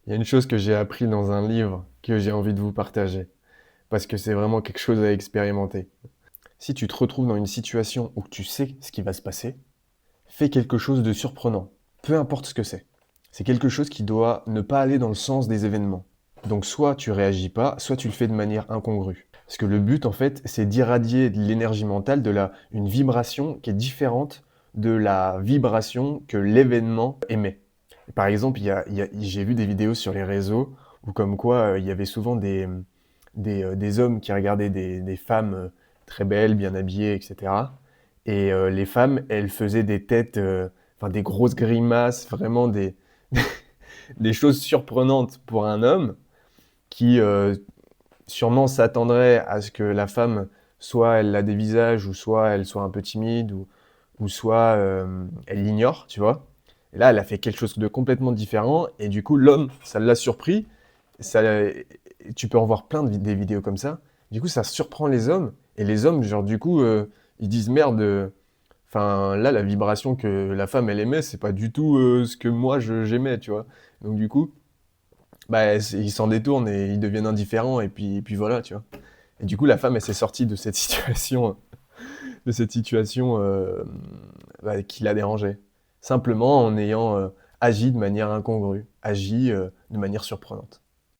Il y a une chose que j'ai appris dans un livre que j'ai envie de vous partager, parce que c'est vraiment quelque chose à expérimenter. Si tu te retrouves dans une situation où tu sais ce qui va se passer, fais quelque chose de surprenant, peu importe ce que c'est. C'est quelque chose qui doit ne pas aller dans le sens des événements. Donc soit tu réagis pas, soit tu le fais de manière incongrue. Parce que le but, en fait, c'est d'irradier de l'énergie mentale, une vibration qui est différente de la vibration que l'événement émet. Par exemple, j'ai vu des vidéos sur les réseaux où comme quoi il y avait souvent des hommes qui regardaient des femmes très belles, bien habillées, etc. Et les femmes, elles faisaient des têtes, enfin des grosses grimaces, vraiment des choses surprenantes pour un homme qui sûrement s'attendrait à ce que la femme, soit elle a des visages, ou soit elle soit un peu timide, ou soit elle l'ignore, tu vois. Et là, elle a fait quelque chose de complètement différent, et du coup, l'homme, ça l'a surpris. Ça, tu peux en voir plein des vidéos comme ça. Du coup, ça surprend les hommes, et les hommes, genre, du coup, ils disent merde. Enfin, là, la vibration que la femme, elle émet, c'est pas du tout ce que moi, j'aimais, tu vois. Donc, du coup, bah, ils s'en détournent et ils deviennent indifférents, et puis voilà, tu vois. Et du coup, la femme, elle s'est sortie de cette situation, bah, qui l'a dérangée. Simplement en ayant agi de manière incongrue, agi de manière surprenante.